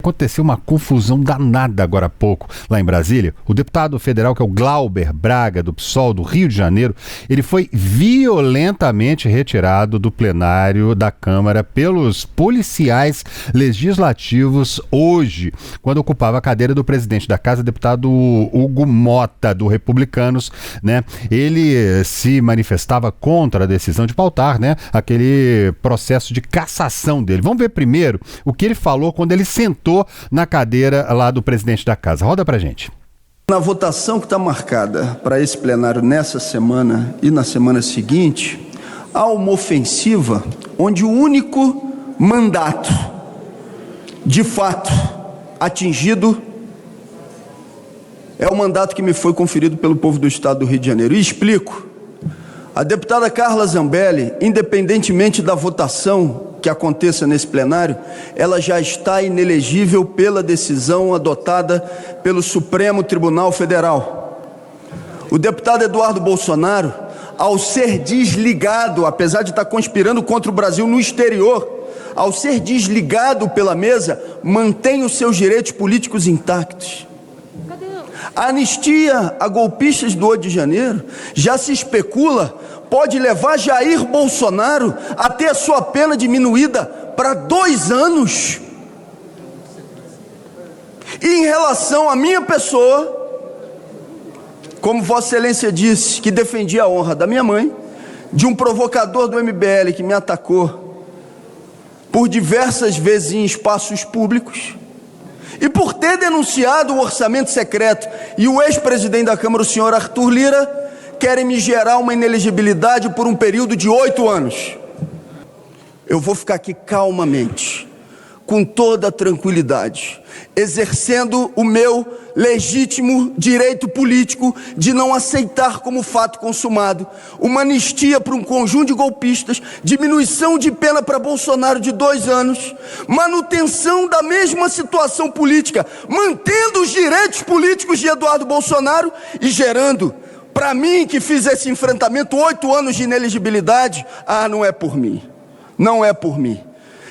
aconteceu uma confusão danada agora há pouco, lá em Brasília. O deputado federal, que é o Glauber Braga, do PSOL do Rio de Janeiro, ele foi violentamente retirado do plenário da Câmara pelos policiais legislativos hoje, quando ocupava a cadeira do presidente da Casa, deputado Hugo Mota, do Republicanos, né? Ele se manifestava contra a decisão de pautar, né, aquele processo de cassação dele. Vamos ver primeiro o que ele falou quando ele sentou na cadeira lá do presidente da Casa. Roda pra gente. Na votação que está marcada para esse plenário nessa semana e na semana seguinte, há uma ofensiva onde o único mandato, de fato, atingido é o mandato que me foi conferido pelo povo do estado do Rio de Janeiro. E explico. A deputada Carla Zambelli, independentemente da votação que aconteça nesse plenário, ela já está inelegível pela decisão adotada pelo Supremo Tribunal Federal. O deputado Eduardo Bolsonaro, ao ser desligado, apesar de estar conspirando contra o Brasil no exterior, ao ser desligado pela mesa, mantém os seus direitos políticos intactos. A anistia a golpistas do 8 de janeiro, já se especula, pode levar Jair Bolsonaro a ter a sua pena diminuída para 2 anos. E em relação à minha pessoa, como Vossa Excelência disse, que defendia a honra da minha mãe, de um provocador do MBL que me atacou por diversas vezes em espaços públicos, e por ter denunciado o orçamento secreto, e o ex-presidente da Câmara, o senhor Arthur Lira, querem me gerar uma inelegibilidade por um período de 8 anos. Eu vou ficar aqui calmamente, com toda a tranquilidade, exercendo o meu legítimo direito político de não aceitar como fato consumado uma anistia para um conjunto de golpistas, diminuição de pena para Bolsonaro de 2 anos, manutenção da mesma situação política, mantendo os direitos políticos de Eduardo Bolsonaro e gerando, para mim que fiz esse enfrentamento, 8 anos de inelegibilidade. Não é por mim, não é por mim.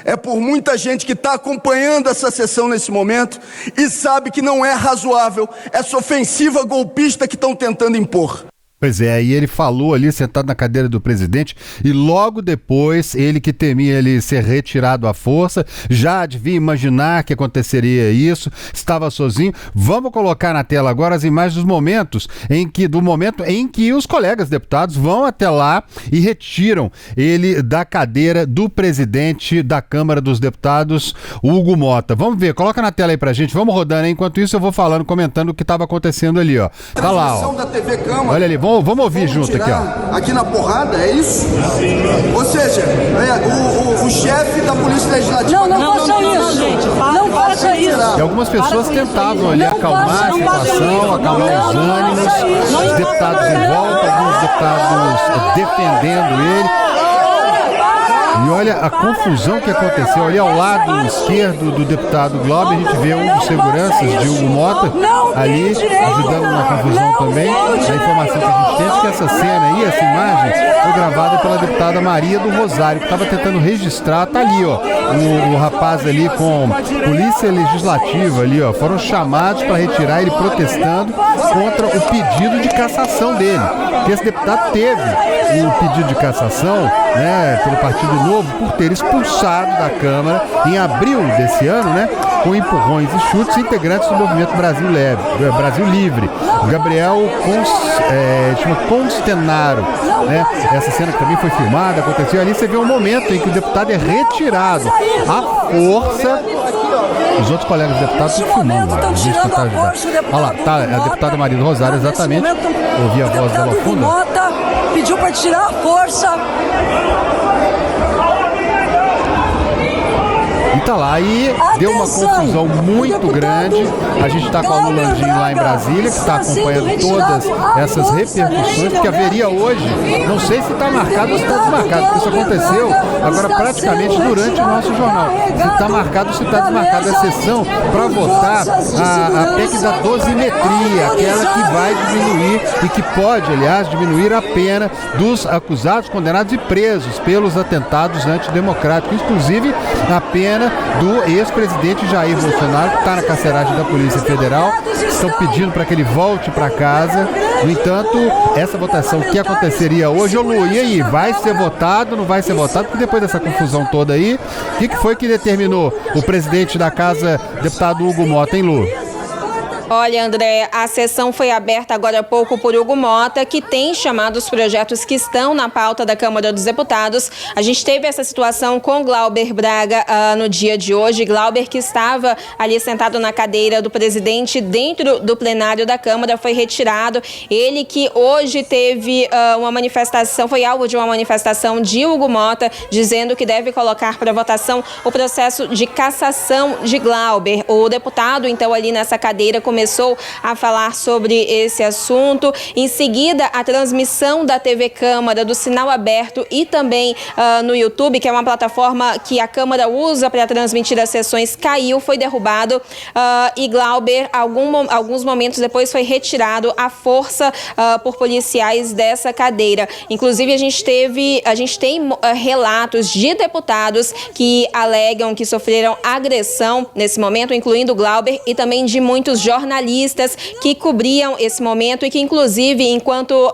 É por muita gente que está acompanhando essa sessão nesse momento e sabe que não é razoável essa ofensiva golpista que estão tentando impor. Pois é, e ele falou ali sentado na cadeira do presidente e logo depois, ele que temia ele ser retirado à força, já devia imaginar que aconteceria isso, estava sozinho. Vamos colocar na tela agora as imagens do momento em que os colegas deputados vão até lá e retiram ele da cadeira do presidente da Câmara dos Deputados, Hugo Mota. Vamos ver, coloca na tela aí pra gente, vamos rodando aí. Enquanto isso eu vou falando, comentando o que estava acontecendo ali, ó. Tá lá, ó. Olha ali, vamos ouvir junto aqui, ó. Aqui na porrada, é isso? Ou seja, o chefe da Polícia Legislativa... Não faça isso, gente. Não faça isso. E algumas pessoas tentavam ali acalmar a situação, acalmar os ânimos, os deputados em volta, alguns deputados defendendo ele. E olha a confusão que aconteceu ali ao lado esquerdo do deputado Glauber. A gente vê um dos seguranças de Hugo Mota ali ajudando na confusão também. A informação que a gente tem é que essa cena aí, essa imagem, foi gravada pela deputada Maria do Rosário, que estava tentando registrar. Tá ali, ó, o rapaz ali com polícia legislativa ali, ó, foram chamados para retirar ele protestando contra o pedido de cassação dele. Porque esse deputado teve o pedido de cassação, né, pelo Partido Novo, por ter expulsado da Câmara em abril desse ano, né, com empurrões e chutes, integrantes do movimento Brasil Livre. Gabriel Constenaro, né? Essa cena que também foi filmada, aconteceu ali. Você vê um momento em que o deputado é retirado à força. Os outros colegas deputados estão filmando lá. Olha lá, tá a deputada Maria do Rosário, exatamente. Ouvi a voz dela funda. Pediu para tirar a força. E tá lá, e deu uma confusão muito grande. A gente está com a Lula Landim lá em Brasília, que está acompanhando todas essas repercussões, porque haveria hoje, não sei se está marcado ou se está desmarcado, porque isso aconteceu agora praticamente durante o nosso jornal. Se está marcado ou se está desmarcado a sessão para votar a PEC da dosimetria, aquela que vai diminuir e que pode, aliás, diminuir a pena dos acusados, condenados e presos pelos atentados antidemocráticos, inclusive a pena do ex-presidente Jair Bolsonaro, que está na carceragem da Polícia Federal. Estão pedindo para que ele volte para casa. No entanto, essa votação que aconteceria hoje, ô Lu, e aí, vai ser votado, não vai ser votado? Porque depois dessa confusão toda aí, o que foi que determinou o presidente da casa, deputado Hugo Mota, hein, Lu? Olha, André, a sessão foi aberta agora há pouco por Hugo Mota, que tem chamado os projetos que estão na pauta da Câmara dos Deputados. A gente teve essa situação com Glauber Braga no dia de hoje. Glauber, que estava ali sentado na cadeira do presidente dentro do plenário da Câmara, foi retirado. Ele que hoje teve uma manifestação, foi alvo de uma manifestação de Hugo Mota, dizendo que deve colocar para votação o processo de cassação de Glauber. O deputado, então, ali nessa cadeira, começou a falar sobre esse assunto. Em seguida, a transmissão da TV Câmara, do sinal aberto e também no YouTube, que é uma plataforma que a Câmara usa para transmitir as sessões, caiu, foi derrubado e Glauber, alguns momentos depois, foi retirado à força por policiais dessa cadeira. Inclusive, a gente tem relatos de deputados que alegam que sofreram agressão nesse momento, incluindo Glauber e também de muitos jornalistas que cobriam esse momento e que, inclusive, enquanto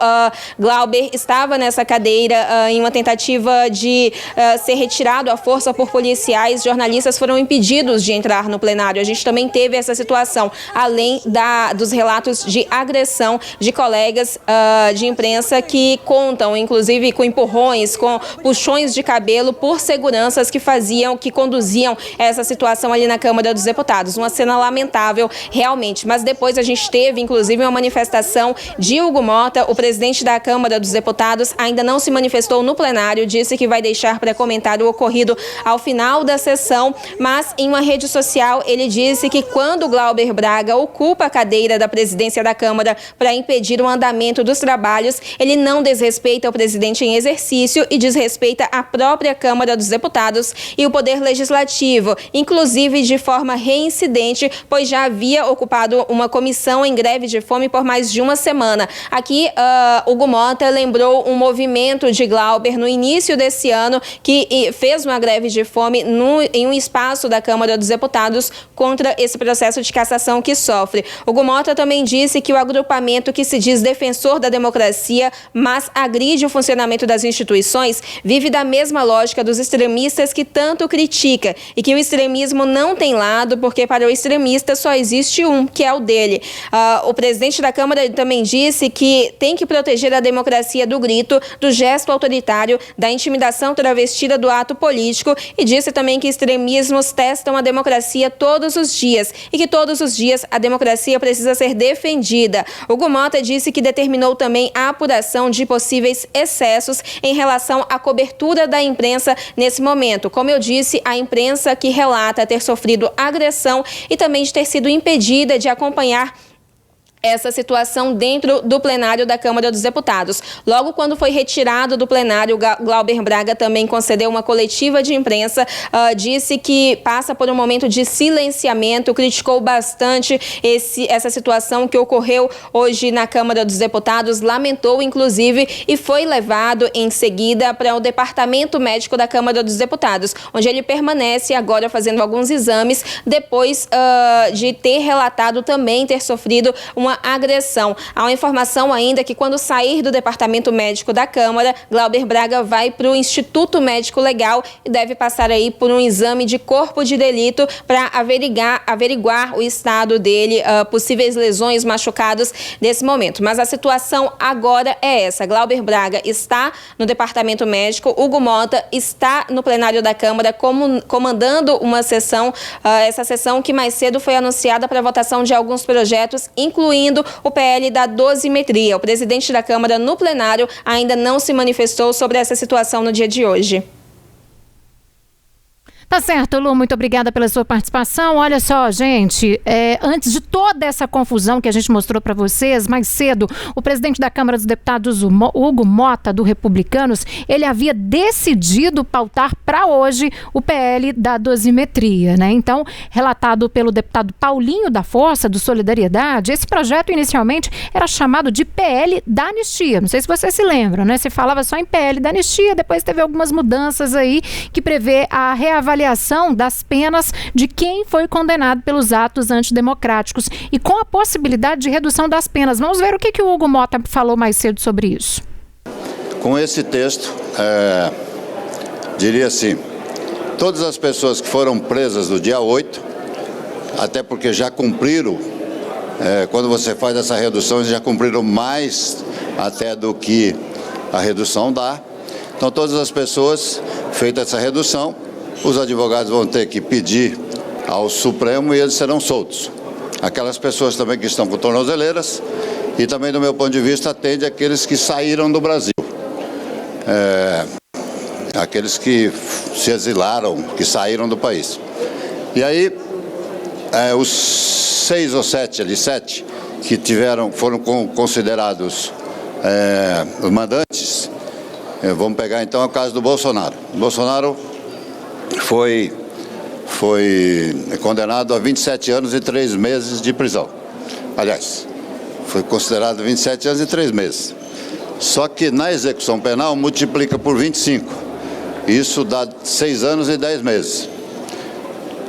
Glauber estava nessa cadeira em uma tentativa de ser retirado à força por policiais, jornalistas foram impedidos de entrar no plenário. A gente também teve essa situação, além dos relatos de agressão de colegas de imprensa que contam, inclusive, com empurrões, com puxões de cabelo por seguranças que conduziam essa situação ali na Câmara dos Deputados. Uma cena lamentável, realmente. Mas depois a gente teve, inclusive, uma manifestação de Hugo Mota. O presidente da Câmara dos Deputados ainda não se manifestou no plenário, disse que vai deixar para comentar o ocorrido ao final da sessão, mas em uma rede social ele disse que quando Glauber Braga ocupa a cadeira da presidência da Câmara para impedir o andamento dos trabalhos, ele não desrespeita o presidente em exercício e desrespeita a própria Câmara dos Deputados e o Poder Legislativo, inclusive de forma reincidente, pois já havia ocupado uma comissão em greve de fome por mais de uma semana. Aqui, Hugo Mota lembrou um movimento de Glauber no início desse ano que fez uma greve de fome em um espaço da Câmara dos Deputados contra esse processo de cassação que sofre. Hugo Mota também disse que o agrupamento que se diz defensor da democracia, mas agride o funcionamento das instituições, vive da mesma lógica dos extremistas que tanto critica e que o extremismo não tem lado, porque para o extremista só existe um, que é o dele. O presidente da Câmara também disse que tem que proteger a democracia do grito, do gesto autoritário, da intimidação travestida do ato político e disse também que extremismos testam a democracia todos os dias e que todos os dias a democracia precisa ser defendida. Hugo Mota disse que determinou também a apuração de possíveis excessos em relação à cobertura da imprensa nesse momento. Como eu disse, a imprensa que relata ter sofrido agressão e também de ter sido impedida de acompanhar essa situação dentro do plenário da Câmara dos Deputados. Logo quando foi retirado do plenário, Glauber Braga também concedeu uma coletiva de imprensa, disse que passa por um momento de silenciamento, criticou bastante essa situação que ocorreu hoje na Câmara dos Deputados, lamentou inclusive e foi levado em seguida para o Departamento Médico da Câmara dos Deputados, onde ele permanece agora fazendo alguns exames depois de ter relatado também ter sofrido uma agressão. Há uma informação ainda que quando sair do Departamento Médico da Câmara, Glauber Braga vai para o Instituto Médico Legal e deve passar aí por um exame de corpo de delito para averiguar o estado dele, possíveis lesões, machucados nesse momento. Mas a situação agora é essa. Glauber Braga está no Departamento Médico, Hugo Mota está no plenário da Câmara comandando uma sessão, essa sessão que mais cedo foi anunciada para votação de alguns projetos, incluindo o PL da dosimetria. O presidente da Câmara no plenário ainda não se manifestou sobre essa situação no dia de hoje. Tá certo, Lu, muito obrigada pela sua participação. Olha só, gente, antes de toda essa confusão que a gente mostrou para vocês, mais cedo, o presidente da Câmara dos Deputados, Hugo Mota, do Republicanos, ele havia decidido pautar para hoje o PL da dosimetria, né? Então, relatado pelo deputado Paulinho da Força, do Solidariedade, esse projeto inicialmente era chamado de PL da anistia. Não sei se vocês se lembram, né? Se falava só em PL da anistia, depois teve algumas mudanças aí que prevê a reavaliação ampliação das penas de quem foi condenado pelos atos antidemocráticos e com a possibilidade de redução das penas. Vamos ver o que o Hugo Mota falou mais cedo sobre isso. Com esse texto, diria assim, todas as pessoas que foram presas no dia 8, até porque já cumpriram, quando você faz essa redução, eles já cumpriram mais até do que a redução dá. Então, todas as pessoas, feita essa redução, os advogados vão ter que pedir ao Supremo e eles serão soltos. Aquelas pessoas também que estão com tornozeleiras e também, do meu ponto de vista, atende aqueles que saíram do Brasil. Aqueles que se exilaram, que saíram do país. E aí, os 6 ou 7 ali, 7, que foram considerados os mandantes, vamos pegar então o caso do Bolsonaro. O Bolsonaro foi condenado a 27 anos e 3 meses de prisão. Aliás, foi considerado 27 anos e 3 meses. Só que na execução penal multiplica por 25. Isso dá 6 anos e 10 meses.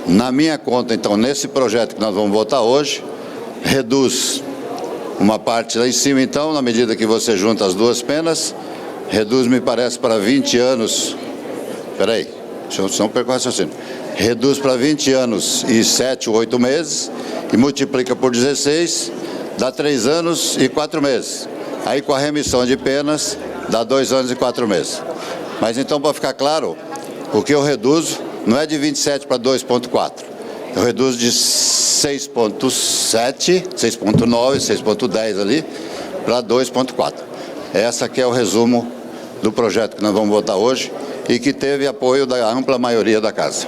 Na minha conta, então, nesse projeto que nós vamos votar hoje, reduz uma parte lá em cima, então, na medida que você junta as duas penas, reduz, me parece, para 20 anos. Peraí, deixa eu só percorrer o raciocínio. Reduz para 20 anos e 7 ou 8 meses e multiplica por 16, dá 3 anos e 4 meses. Aí, com a remissão de penas, dá 2 anos e 4 meses. Mas então, para ficar claro, o que eu reduzo não é de 27 para 2,4. Eu reduzo de 6,7, 6,9, 6,10 ali, para 2,4. Essa aqui é o resumo do projeto que nós vamos votar hoje e que teve apoio da ampla maioria da Casa.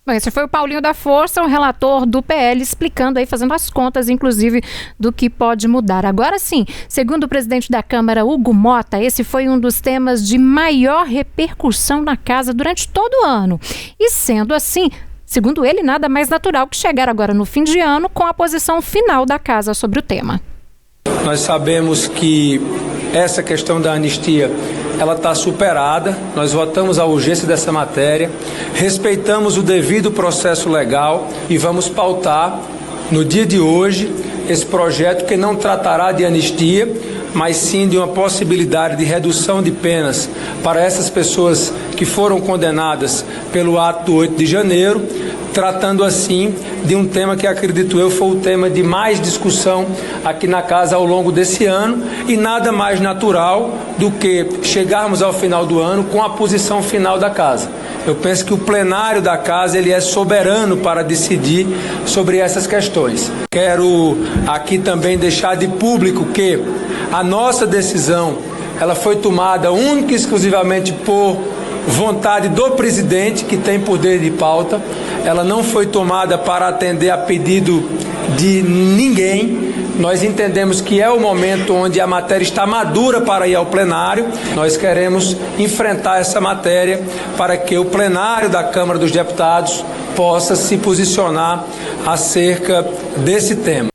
Bom, esse foi o Paulinho da Força, o relator do PL, explicando aí, fazendo as contas, inclusive, do que pode mudar. Agora sim, segundo o presidente da Câmara, Hugo Mota, esse foi um dos temas de maior repercussão na casa durante todo o ano. E sendo assim, segundo ele, nada mais natural que chegar agora no fim de ano com a posição final da casa sobre o tema. Nós sabemos que essa questão da anistia, ela está superada, nós votamos a urgência dessa matéria, respeitamos o devido processo legal e vamos pautar no dia de hoje esse projeto que não tratará de anistia, mas sim de uma possibilidade de redução de penas para essas pessoas que foram condenadas pelo ato do 8 de janeiro, tratando assim de um tema que, acredito eu, foi o tema de mais discussão aqui na casa ao longo desse ano, e nada mais natural do que chegarmos ao final do ano com a posição final da casa. Eu penso que o plenário da casa ele é soberano para decidir sobre essas questões. Quero aqui também deixar de público que a nossa decisão ela foi tomada única e exclusivamente por vontade do presidente, que tem poder de pauta. Ela não foi tomada para atender a pedido de ninguém. Nós entendemos que é o momento onde a matéria está madura para ir ao plenário. Nós queremos enfrentar essa matéria para que o plenário da Câmara dos Deputados possa se posicionar acerca desse tema.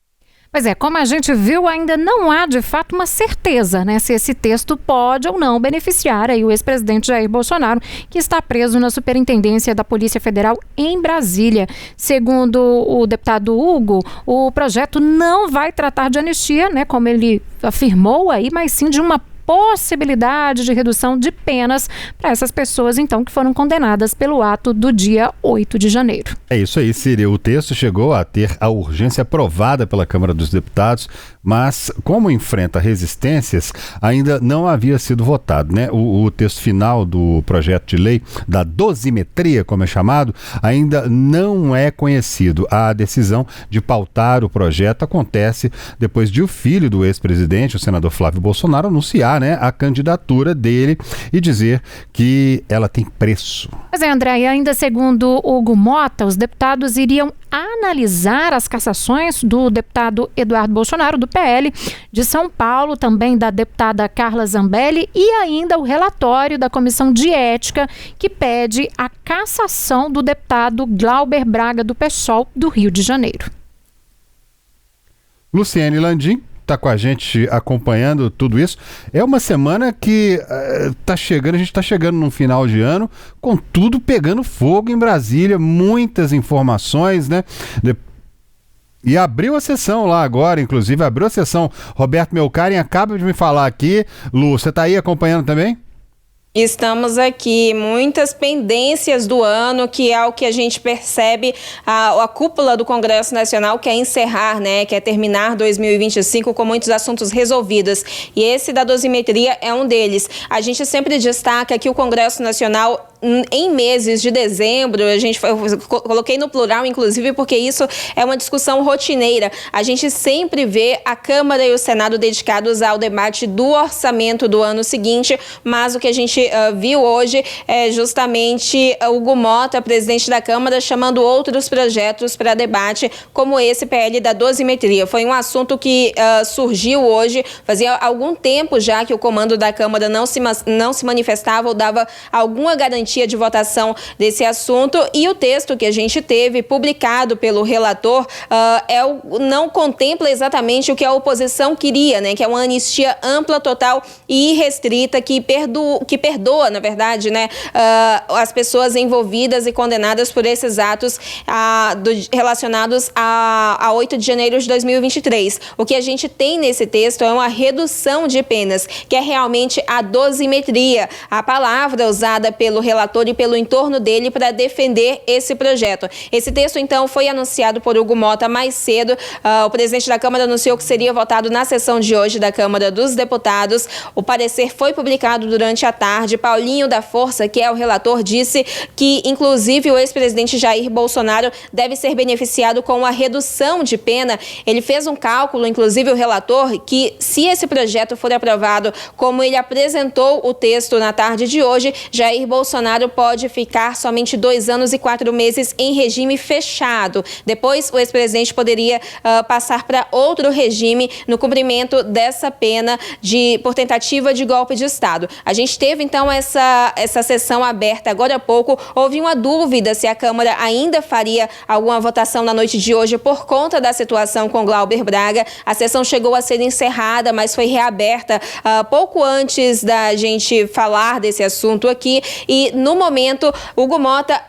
Pois é, como a gente viu, ainda não há de fato uma certeza, né, se esse texto pode ou não beneficiar aí o ex-presidente Jair Bolsonaro, que está preso na Superintendência da Polícia Federal em Brasília. Segundo o deputado Hugo, o projeto não vai tratar de anistia, né, como ele afirmou aí, mas sim de uma possibilidade de redução de penas para essas pessoas, então, que foram condenadas pelo ato do dia 8 de janeiro. É isso aí, Círia. O texto chegou a ter a urgência aprovada pela Câmara dos Deputados, mas, como enfrenta resistências, ainda não havia sido votado, né? O texto final do projeto de lei, da dosimetria, como é chamado, ainda não é conhecido. A decisão de pautar o projeto acontece depois de o filho do ex-presidente, o senador Flávio Bolsonaro, anunciar, né, a candidatura dele e dizer que ela tem preço. Pois é, André, e ainda segundo Hugo Mota, os deputados iriam analisar as cassações do deputado Eduardo Bolsonaro, do PL, de São Paulo, também da deputada Carla Zambelli, e ainda o relatório da Comissão de Ética, que pede a cassação do deputado Glauber Braga, do PSOL, do Rio de Janeiro. Luciene Landim. está com a gente acompanhando tudo isso. É uma semana que a gente está chegando num final de ano com tudo pegando fogo em Brasília, muitas informações, né? E abriu a sessão lá agora, inclusive, abriu a sessão. Roberto Melcaren acaba de me falar aqui. Lu, você está aí acompanhando também? Estamos aqui, muitas pendências do ano, que é o que a gente percebe, a cúpula do Congresso Nacional quer encerrar, né? Quer terminar 2025 com muitos assuntos resolvidos. E esse da dosimetria é um deles. A gente sempre destaca que o Congresso Nacional, em meses de dezembro, eu coloquei no plural, inclusive, porque isso é uma discussão rotineira. A gente sempre vê a Câmara e o Senado dedicados ao debate do orçamento do ano seguinte, mas o que a gente viu hoje é justamente o Hugo Mota, presidente da Câmara, chamando outros projetos para debate, como esse PL da dosimetria. Foi um assunto que surgiu hoje, fazia algum tempo já que o comando da Câmara não se manifestava ou dava alguma garantia de votação desse assunto, e o texto que a gente teve publicado pelo relator não contempla exatamente o que a oposição queria, né? Que é uma anistia ampla, total e irrestrita que perdoa, na verdade, né, as pessoas envolvidas e condenadas por esses atos relacionados a 8 de janeiro de 2023. O que a gente tem nesse texto é uma redução de penas, que é realmente a dosimetria, a palavra usada pelo relator e pelo entorno dele para defender esse projeto. Esse texto, então, foi anunciado por Hugo Mota mais cedo. O presidente da Câmara anunciou que seria votado na sessão de hoje da Câmara dos Deputados. O parecer foi publicado durante a tarde. Paulinho da Força, que é o relator, disse que, inclusive, o ex-presidente Jair Bolsonaro deve ser beneficiado com uma redução de pena. Ele fez um cálculo, inclusive o relator, que se esse projeto for aprovado como ele apresentou o texto na tarde de hoje, Jair Bolsonaro pode ficar somente 2 anos e 4 meses em regime fechado. Depois, o ex-presidente poderia passar para outro regime no cumprimento dessa pena por tentativa de golpe de Estado. A gente teve, então, essa sessão aberta agora há pouco. Houve uma dúvida se a Câmara ainda faria alguma votação na noite de hoje por conta da situação com Glauber Braga. A sessão chegou a ser encerrada, mas foi reaberta pouco antes da gente falar desse assunto aqui. E, no momento, Hugo Mota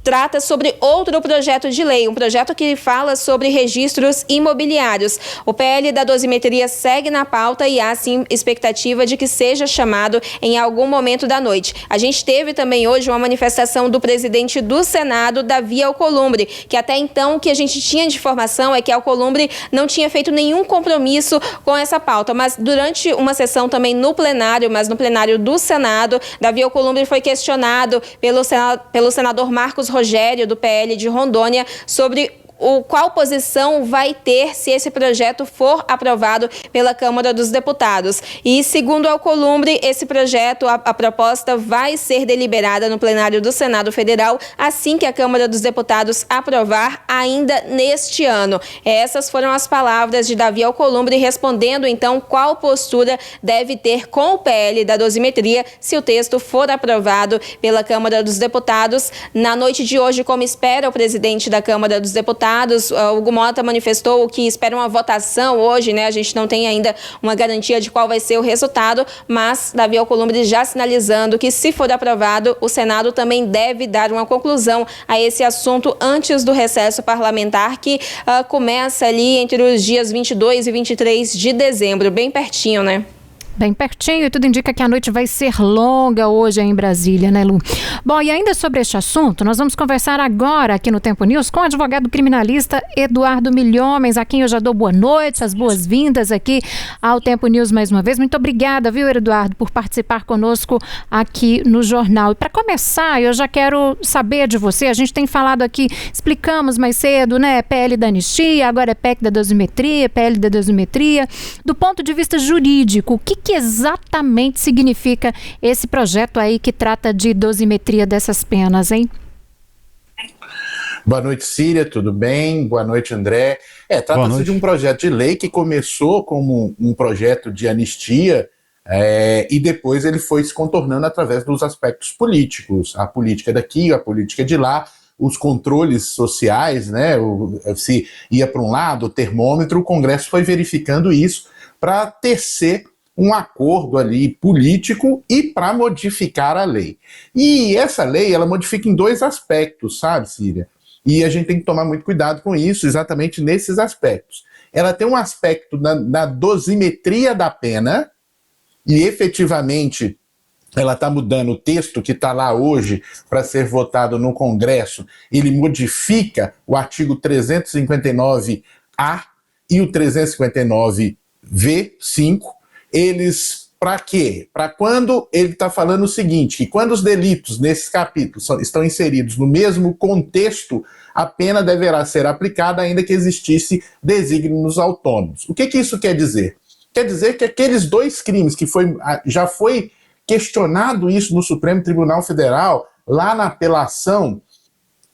trata sobre outro projeto de lei, um projeto que fala sobre registros imobiliários. O PL da dosimetria segue na pauta e há, sim, expectativa de que seja chamado em algum momento da noite. A gente teve também hoje uma manifestação do presidente do Senado, Davi Alcolumbre, que até então o que a gente tinha de informação é que Alcolumbre não tinha feito nenhum compromisso com essa pauta, mas durante uma sessão também no plenário do Senado, Davi Alcolumbre foi questionado pelo senador Marcos Rogério, do PL de Rondônia, sobre qual posição vai ter se esse projeto for aprovado pela Câmara dos Deputados. E, segundo Alcolumbre, esse projeto, a proposta vai ser deliberada no plenário do Senado Federal assim que a Câmara dos Deputados aprovar ainda neste ano. Essas foram as palavras de Davi Alcolumbre respondendo, então, qual postura deve ter com o PL da dosimetria se o texto for aprovado pela Câmara dos Deputados. Na noite de hoje, como espera o presidente da Câmara dos Deputados, o Hugo Mota manifestou que espera uma votação hoje, né? A gente não tem ainda uma garantia de qual vai ser o resultado, mas Davi Alcolumbre já sinalizando que, se for aprovado, o Senado também deve dar uma conclusão a esse assunto antes do recesso parlamentar, que começa ali entre os dias 22 e 23 de dezembro, bem pertinho, né? Bem pertinho, e tudo indica que a noite vai ser longa hoje em Brasília, né, Lu? Bom, e ainda sobre este assunto, nós vamos conversar agora aqui no Tempo News com o advogado criminalista Eduardo Milhomens, a quem eu já dou boa noite, as boas-vindas aqui ao Tempo News mais uma vez. Muito obrigada, viu, Eduardo, por participar conosco aqui no jornal. E para começar, eu já quero saber de você, a gente tem falado aqui, explicamos mais cedo, né, PL da anistia, agora é PEC da dosimetria, PL da dosimetria. Do ponto de vista jurídico, o que exatamente significa esse projeto aí que trata de dosimetria dessas penas, hein? Boa noite, Síria, tudo bem? Boa noite, André. Trata-se de um projeto de lei que começou como um projeto de anistia e depois ele foi se contornando através dos aspectos políticos. A política daqui, a política de lá, os controles sociais, né? Se ia para um lado, o termômetro, o Congresso foi verificando isso para tecer um acordo ali político e para modificar a lei. E essa lei, ela modifica em 2 aspectos, sabe, Síria? E a gente tem que tomar muito cuidado com isso, exatamente nesses aspectos. Ela tem um aspecto na dosimetria da pena, e efetivamente ela está mudando o texto que está lá hoje para ser votado no Congresso. Ele modifica o artigo 359A e o 359V5. Eles, para quê? Para quando ele está falando o seguinte, que quando os delitos nesses capítulos estão inseridos no mesmo contexto, a pena deverá ser aplicada ainda que existisse desígnios autônomos. O que isso quer dizer? Quer dizer que aqueles 2 crimes que já foi questionado isso no Supremo Tribunal Federal, lá na apelação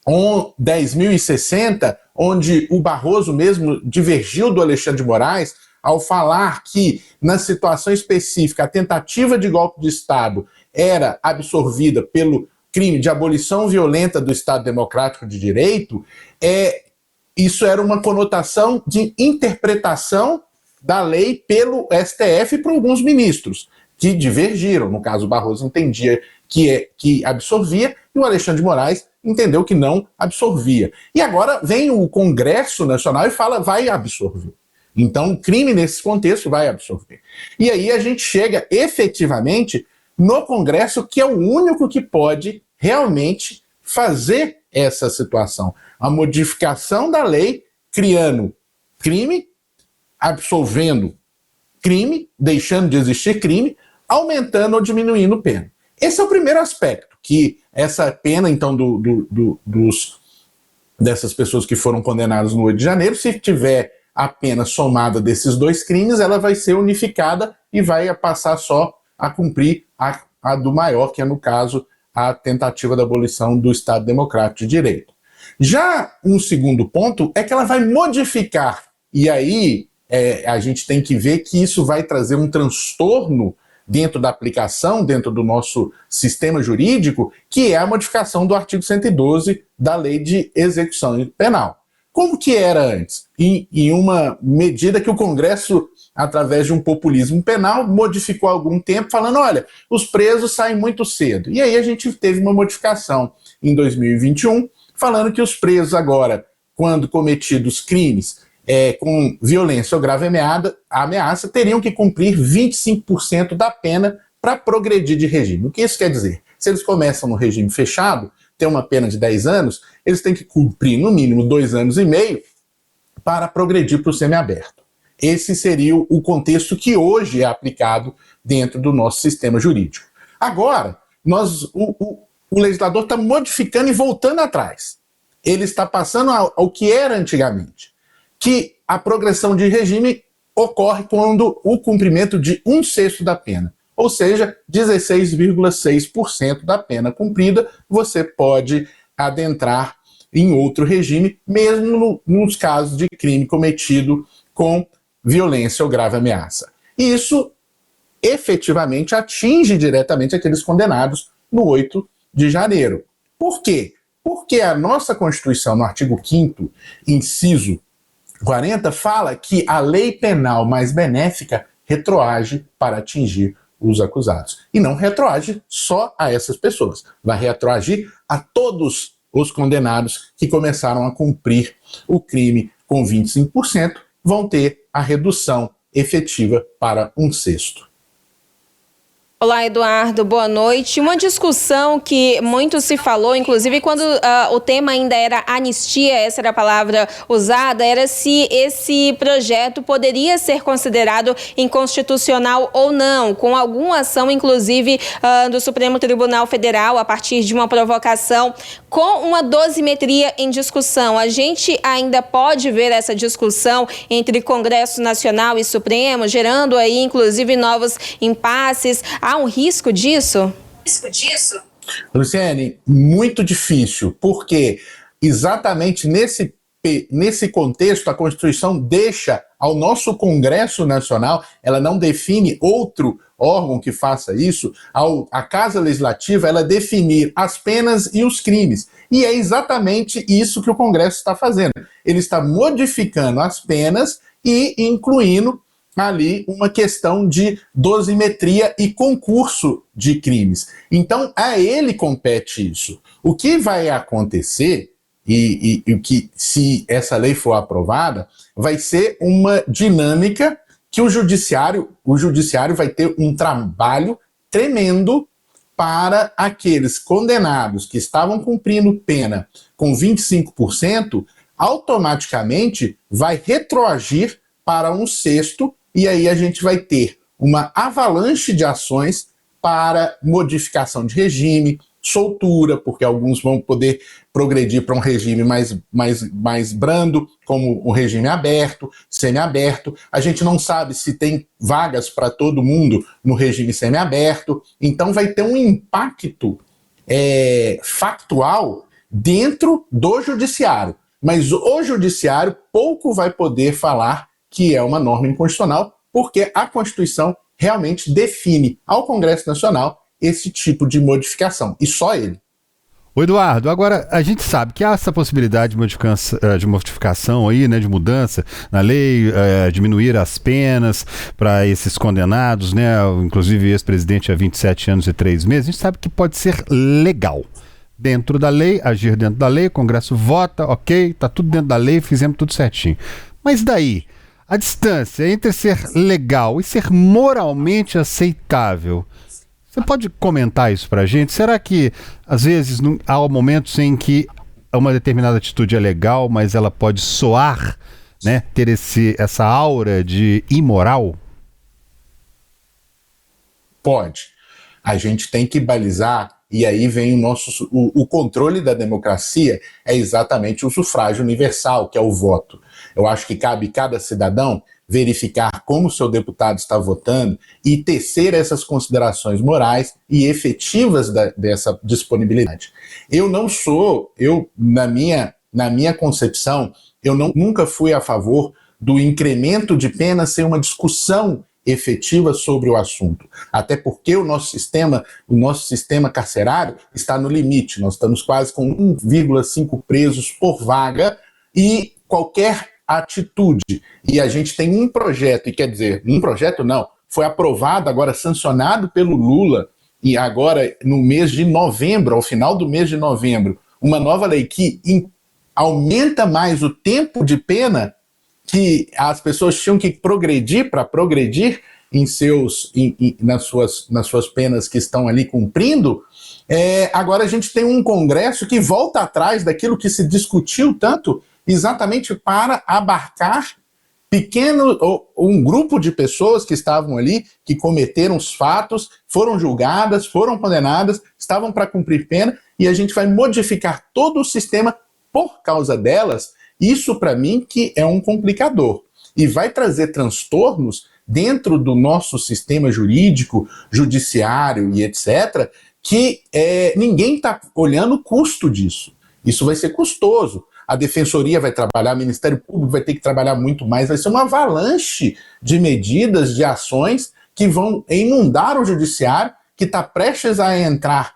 10.060, onde o Barroso mesmo divergiu do Alexandre de Moraes, ao falar que, na situação específica, a tentativa de golpe de Estado era absorvida pelo crime de abolição violenta do Estado Democrático de Direito, isso era uma conotação de interpretação da lei pelo STF e por alguns ministros, que divergiram. No caso, o Barroso entendia que absorvia e o Alexandre de Moraes entendeu que não absorvia. E agora vem o Congresso Nacional e fala, vai absorver. Então, o crime nesse contexto vai absorver. E aí a gente chega efetivamente no Congresso, que é o único que pode realmente fazer essa situação. A modificação da lei, criando crime, absolvendo crime, deixando de existir crime, aumentando ou diminuindo pena. Esse é o primeiro aspecto, que essa pena, então, dessas pessoas que foram condenadas no 8 de janeiro, se tiver a pena somada desses 2 crimes, ela vai ser unificada e vai passar só a cumprir a do maior, que é, no caso, a tentativa da abolição do Estado Democrático de Direito. Já um segundo ponto é que ela vai modificar, e aí a gente tem que ver que isso vai trazer um transtorno dentro da aplicação, dentro do nosso sistema jurídico, que é a modificação do artigo 112 da Lei de Execução Penal. Como que era antes? Em uma medida que o Congresso, através de um populismo penal, modificou há algum tempo, falando, olha, os presos saem muito cedo. E aí a gente teve uma modificação em 2021, falando que os presos agora, quando cometidos crimes com violência ou grave ameaça, teriam que cumprir 25% da pena para progredir de regime. O que isso quer dizer? Se eles começam no regime fechado, tem uma pena de 10 anos, eles têm que cumprir no mínimo 2 anos e meio para progredir para o semiaberto. Esse seria o contexto que hoje é aplicado dentro do nosso sistema jurídico. Agora, o legislador está modificando e voltando atrás. Ele está passando ao que era antigamente, que a progressão de regime ocorre quando o cumprimento de 1/6 da pena, ou seja, 16,6% da pena cumprida, você pode adentrar em outro regime, mesmo nos casos de crime cometido com violência ou grave ameaça. E isso efetivamente atinge diretamente aqueles condenados no 8 de janeiro. Por quê? Porque a nossa Constituição, no artigo 5º, inciso 40, fala que a lei penal mais benéfica retroage para atingir os acusados. E não retroage só a essas pessoas, vai retroagir a todos os condenados que começaram a cumprir o crime com 25%, vão ter a redução efetiva para 1/6. Olá, Eduardo, boa noite. Uma discussão que muito se falou, inclusive quando o tema ainda era anistia, essa era a palavra usada, era se esse projeto poderia ser considerado inconstitucional ou não, com alguma ação, inclusive, do Supremo Tribunal Federal, a partir de uma provocação, com uma dosimetria em discussão. A gente ainda pode ver essa discussão entre Congresso Nacional e Supremo, gerando aí, inclusive, novos impasses. Há um risco disso? Luciane, muito difícil, porque exatamente nesse contexto a Constituição deixa ao nosso Congresso Nacional, ela não define outro órgão que faça isso, a Casa Legislativa, ela definir as penas e os crimes. E é exatamente isso que o Congresso está fazendo. Ele está modificando as penas e incluindo ali uma questão de dosimetria e concurso de crimes. Então, a ele compete isso. O que vai acontecer, e o que, se essa lei for aprovada, vai ser uma dinâmica que o judiciário vai ter um trabalho tremendo para aqueles condenados que estavam cumprindo pena com 25%, automaticamente vai retroagir para um sexto, e aí a gente vai ter uma avalanche de ações para modificação de regime, soltura, porque alguns vão poder progredir para um regime mais brando, como o regime aberto, semiaberto. A gente não sabe se tem vagas para todo mundo no regime semiaberto, então vai ter um impacto factual dentro do judiciário. Mas o judiciário pouco vai poder falar que é uma norma inconstitucional, porque a Constituição realmente define ao Congresso Nacional esse tipo de modificação, e só ele. Ô Eduardo, agora a gente sabe que há essa possibilidade de modificação aí, né, de mudança na lei, diminuir as penas para esses condenados, né, inclusive ex-presidente há 27 anos e 3 meses, a gente sabe que pode ser legal. Dentro da lei, agir dentro da lei, o Congresso vota, ok, tá tudo dentro da lei, fizemos tudo certinho. Mas daí, a distância entre ser legal e ser moralmente aceitável, você pode comentar isso pra gente? Será que, às vezes, há momentos em que uma determinada atitude é legal, mas ela pode soar, né, ter essa aura de imoral? Pode. A gente tem que balizar, e aí vem o controle da democracia é exatamente o sufrágio universal, que é o voto. Eu acho que cabe cada cidadão verificar como o seu deputado está votando e tecer essas considerações morais e efetivas dessa disponibilidade. Na minha concepção, nunca fui a favor do incremento de pena sem uma discussão efetiva sobre o assunto. Até porque o nosso sistema carcerário está no limite. Nós estamos quase com 1,5 presos por vaga e qualquer atitude. E a gente tem um projeto, e quer dizer, um projeto não, foi aprovado, agora sancionado pelo Lula, e agora no mês de novembro, ao final do mês de novembro, uma nova lei que aumenta mais o tempo de pena que as pessoas tinham que progredir para progredir nas suas penas que estão ali cumprindo. Agora a gente tem um Congresso que volta atrás daquilo que se discutiu tanto, exatamente para abarcar um grupo de pessoas que estavam ali, que cometeram os fatos, foram julgadas, foram condenadas, estavam para cumprir pena, e a gente vai modificar todo o sistema por causa delas. Isso, para mim, que é um complicador. E vai trazer transtornos dentro do nosso sistema jurídico, judiciário e etc., que ninguém está olhando o custo disso. Isso vai ser custoso. A Defensoria vai trabalhar, o Ministério Público vai ter que trabalhar muito mais, vai ser uma avalanche de medidas, de ações que vão inundar o judiciário, que está prestes a entrar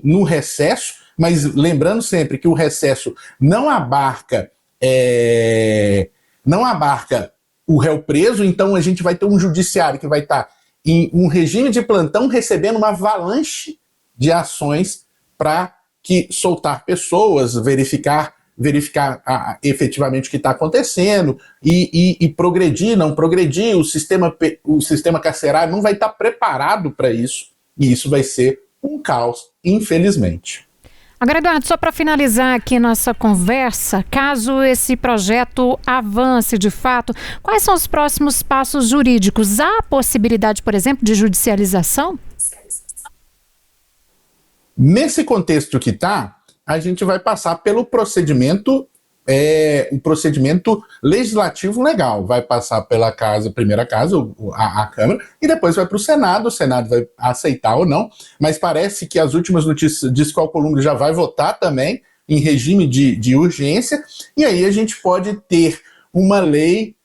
no recesso, mas lembrando sempre que o recesso não abarca o réu preso, então a gente vai ter um judiciário que vai estar em um regime de plantão recebendo uma avalanche de ações para soltar pessoas, verificar efetivamente o que está acontecendo e progredir, não progredir. O sistema carcerário não vai estar preparado para isso, e isso vai ser um caos, infelizmente. Agora, Eduardo, só para finalizar aqui nossa conversa, caso esse projeto avance de fato, quais são os próximos passos jurídicos? Há possibilidade, por exemplo, de judicialização? Nesse contexto que está, a gente vai passar pelo procedimento, um procedimento legislativo legal. Vai passar pela primeira casa, a Câmara, e depois vai para o Senado vai aceitar ou não, mas parece que as últimas notícias diz que o Alcolumbre já vai votar também em regime de urgência, e aí a gente pode ter uma lei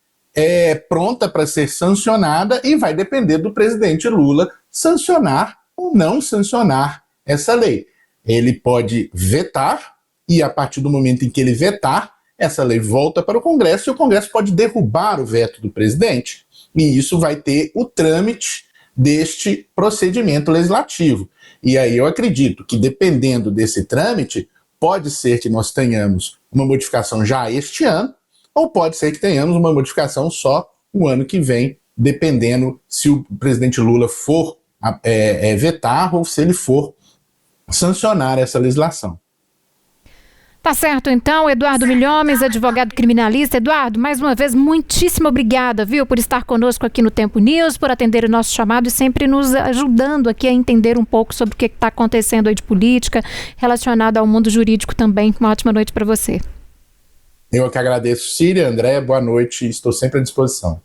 pronta para ser sancionada, e vai depender do presidente Lula sancionar ou não sancionar essa lei. Ele pode vetar, e a partir do momento em que ele vetar, essa lei volta para o Congresso e o Congresso pode derrubar o veto do presidente. E isso vai ter o trâmite deste procedimento legislativo. E aí eu acredito que, dependendo desse trâmite, pode ser que nós tenhamos uma modificação já este ano, ou pode ser que tenhamos uma modificação só o ano que vem, dependendo se o presidente Lula for vetar ou se ele for sancionar essa legislação. Tá certo, então, Eduardo Milhomes, advogado criminalista. Eduardo, mais uma vez, muitíssimo obrigada, viu, por estar conosco aqui no Tempo News, por atender o nosso chamado e sempre nos ajudando aqui a entender um pouco sobre o que está acontecendo aí de política relacionado ao mundo jurídico também. Uma ótima noite para você. Eu que agradeço, Síria, André, boa noite, estou sempre à disposição.